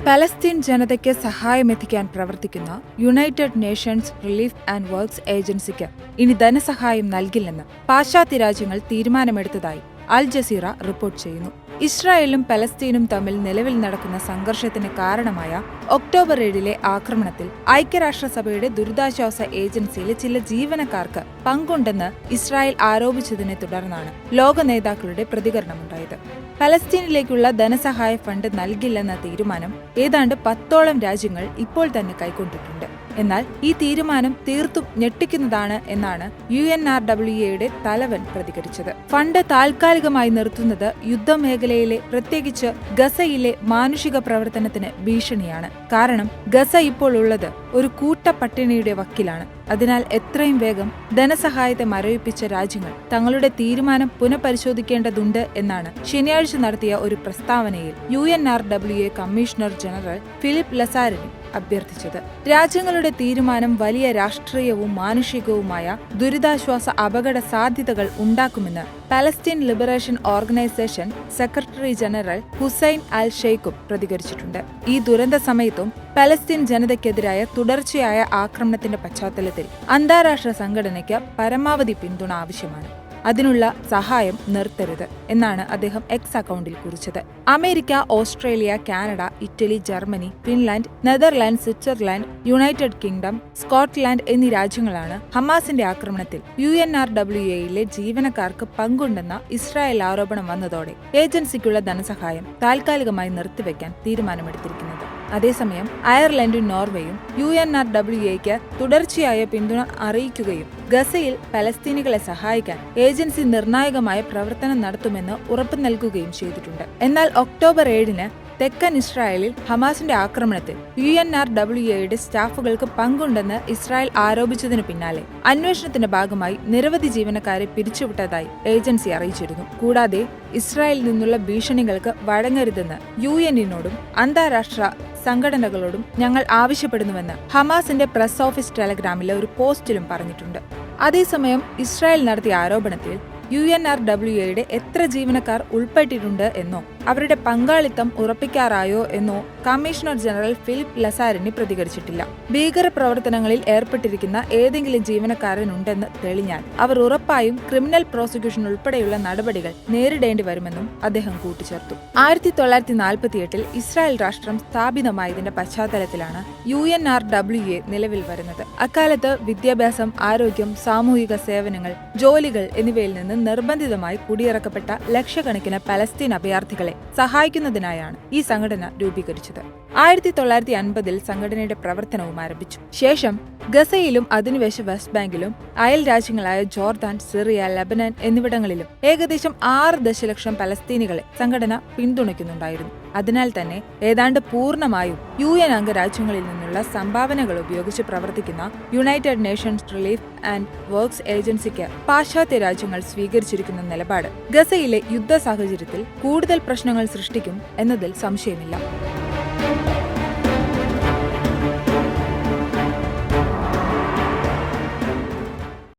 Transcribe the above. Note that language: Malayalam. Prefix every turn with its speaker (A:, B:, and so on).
A: പലസ്തീൻ ജനതയ്ക്ക് സഹായമെത്തിക്കാൻ പ്രവർത്തിക്കുന്ന United Nations relief and works ഏജൻസിക്ക് ഇനി ധനസഹായം നൽകില്ലെന്ന് പാശ്ചാത്യ രാജ്യങ്ങൾ തീരുമാനമെടുത്തതായി അൽ ജസീറ റിപ്പോർട്ട് ചെയ്യുന്നു. ഇസ്രായേലും പലസ്തീനും തമ്മിൽ നിലവിൽ നടക്കുന്ന സംഘർഷത്തിന് കാരണമായ ഒക്ടോബർ 7 ആക്രമണത്തിൽ ഐക്യരാഷ്ട്രസഭയുടെ ദുരിതാശ്വാസ ഏജൻസിയിലെ ചില ജീവനക്കാർക്ക് പങ്കുണ്ടെന്ന് ഇസ്രായേൽ ആരോപിച്ചതിനെ തുടർന്നാണ് ലോക നേതാക്കളുടെ പ്രതികരണമുണ്ടായത്. പലസ്തീനിലേക്കുള്ള ധനസഹായ ഫണ്ട് നൽകില്ലെന്ന തീരുമാനം ഏതാണ്ട് 10ഓളം രാജ്യങ്ങൾ ഇപ്പോൾ തന്നെ കൈക്കൊണ്ടിട്ടുണ്ട്. എന്നാൽ ഈ തീരുമാനം തീർത്തും ഞെട്ടിക്കുന്നതാണ് എന്നാണ് UNRWAയുടെ തലവൻ പ്രതികരിച്ചത്. ഫണ്ട് താൽക്കാലികമായി നിർത്തുന്നത് യുദ്ധമേഖലയിലെ പ്രത്യേകിച്ച് ഗസയിലെ മാനുഷിക പ്രവർത്തനത്തിന് ഭീഷണിയാണ്. കാരണം ഗസ ഇപ്പോൾ ഉള്ളത് ഒരു കൂട്ട പട്ടിണിയുടെ വക്കിലാണ്. അതിനാൽ എത്രയും വേഗം ധനസഹായത്തെ മരവിപ്പിച്ച രാജ്യങ്ങൾ തങ്ങളുടെ തീരുമാനം പുനഃപരിശോധിക്കേണ്ടതുണ്ട് എന്നാണ് ശനിയാഴ്ച നടത്തിയ ഒരു പ്രസ്താവനയിൽ UNRWA commissioner general Philip Lazzarini അഭ്യർത്ഥിച്ചത്. രാജ്യങ്ങളുടെ തീരുമാനം വലിയ രാഷ്ട്രീയവും മാനുഷികവുമായ ദുരിതാശ്വാസ അപകട സാധ്യതകൾ ഉണ്ടാക്കുമെന്ന് Palestine Liberation Organisation secretary general Hussein al ഷെയ്ഖും പ്രതികരിച്ചിട്ടുണ്ട്. ഈ ദുരന്ത സമയത്തും പലസ്തീൻ ജനതയ്ക്കെതിരായ തുടർച്ചയായ ആക്രമണത്തിന്റെ പശ്ചാത്തലത്തിൽ അന്താരാഷ്ട്ര സംഘടനയ്ക്ക് പരമാവധി പിന്തുണ ആവശ്യമാണ്. അതിനുള്ള സഹായം നിർത്തരുത് എന്നാണ് അദ്ദേഹം എക്സ് അക്കൗണ്ടിൽ കുറിച്ചത്. America, Australia, Canada, Italy, Germany, Finland, Netherland, Switzerland, United kingdom, Scotland എന്നീ രാജ്യങ്ങളാണ് ഹമാസിന്റെ ആക്രമണത്തിൽ UNRWAയിലെ ജീവനക്കാർക്ക് പങ്കുണ്ടെന്ന ഇസ്രായേൽ ആരോപണം വന്നതോടെ ഏജൻസിക്കുള്ള ധനസഹായം താൽക്കാലികമായി നിർത്തിവെക്കാൻ തീരുമാനമെടുത്തിരിക്കുന്നത്. അതേസമയം അയർലൻഡും നോർവേയും UNRWAയ്ക്ക് തുടർച്ചയായ പിന്തുണ അറിയിക്കുകയും ഗസയിൽ പലസ്തീനികളെ സഹായിക്കാൻ ഏജൻസി നിർണായകമായ പ്രവർത്തനം നടത്തുമെന്ന് ഉറപ്പു നൽകുകയും ചെയ്തിട്ടുണ്ട്. എന്നാൽ ഒക്ടോബർ 7 തെക്കൻ ഇസ്രായേലിൽ ഹമാസിന്റെ ആക്രമണത്തിൽ UNRWAയുടെ സ്റ്റാഫുകൾക്ക് പങ്കുണ്ടെന്ന് ഇസ്രായേൽ ആരോപിച്ചതിനു പിന്നാലെ അന്വേഷണത്തിന്റെ ഭാഗമായി നിരവധി ജീവനക്കാരെ പിരിച്ചുവിട്ടതായി ഏജൻസി അറിയിച്ചിരുന്നു. കൂടാതെ ഇസ്രായേലിൽ നിന്നുള്ള ഭീഷണികൾക്ക് വഴങ്ങരുതെന്ന് UNനോടും അന്താരാഷ്ട്ര സംഘടനകളോടും ഞങ്ങൾ ആവശ്യപ്പെടുന്നുവെന്ന് ഹമാസിന്റെ പ്രസ് ഓഫീസ് ടെലഗ്രാമിലെ ഒരു പോസ്റ്റിലും പറഞ്ഞിട്ടുണ്ട്. അതേസമയം ഇസ്രായേൽ നടത്തിയ ആരോപണത്തിൽ UNRWAയുടെ എത്ര ജീവനക്കാർ ഉൾപ്പെട്ടിട്ടുണ്ട് എന്നോ അവരുടെ പങ്കാളിത്തം ഉറപ്പിക്കാറായോ എന്നോ കമ്മീഷണർ ജനറൽ ഫിലിപ്പ് ലസാരിനി പ്രതികരിച്ചിട്ടില്ല. ഭീകര പ്രവർത്തനങ്ങളിൽ ഏർപ്പെട്ടിരിക്കുന്ന ഏതെങ്കിലും ജീവനക്കാരനുണ്ടെന്ന് തെളിഞ്ഞാൽ അവർ ഉറപ്പായും ക്രിമിനൽ പ്രോസിക്യൂഷൻ ഉൾപ്പെടെയുള്ള നടപടികൾ നേരിടേണ്ടി വരുമെന്നും അദ്ദേഹം കൂട്ടിച്ചേർത്തു. 1948 ഇസ്രായേൽ രാഷ്ട്രം സ്ഥാപിതമായതിന്റെ പശ്ചാത്തലത്തിലാണ് UNRWA നിലവിൽ വരുന്നത്. അക്കാലത്ത് വിദ്യാഭ്യാസം, ആരോഗ്യം, സാമൂഹിക സേവനങ്ങൾ, ജോലികൾ എന്നിവയിൽ നിന്ന് നിർബന്ധിതമായി കുടിയിറക്കപ്പെട്ട ലക്ഷക്കണക്കിന് പലസ്തീൻ അഭയാർത്ഥികളെ സഹായിക്കുന്നതിനായാണ് ഈ സംഘടന രൂപീകരിച്ചത്. 1950 സംഘടനയുടെ പ്രവർത്തനവും ആരംഭിച്ചു. ശേഷം ഗസയിലും അധിനിവേശ വെസ്റ്റ് ബാങ്കിലും അയൽ രാജ്യങ്ങളായ ജോർദാൻ, സിറിയ, ലബനൻ എന്നിവിടങ്ങളിലും ഏകദേശം 6 ദശലക്ഷം പലസ്തീനികളെ സംഘടന പിന്തുണയ്ക്കുന്നുണ്ടായിരുന്നു. അതിനാൽ തന്നെ ഏതാണ്ട് പൂർണ്ണമായും UN അംഗരാജ്യങ്ങളിൽ നിന്നുള്ള സംഭാവനകൾ ഉപയോഗിച്ച് പ്രവർത്തിക്കുന്ന United Nations relief and works ഏജൻസിക്ക് പാശ്ചാത്യ രാജ്യങ്ങൾ സ്വീകരിച്ചിരിക്കുന്ന നിലപാട് ഗസയിലെ യുദ്ധ സാഹചര്യത്തിൽ കൂടുതൽ പ്രശ്നങ്ങൾ സൃഷ്ടിക്കും എന്നതിൽ സംശയമില്ല.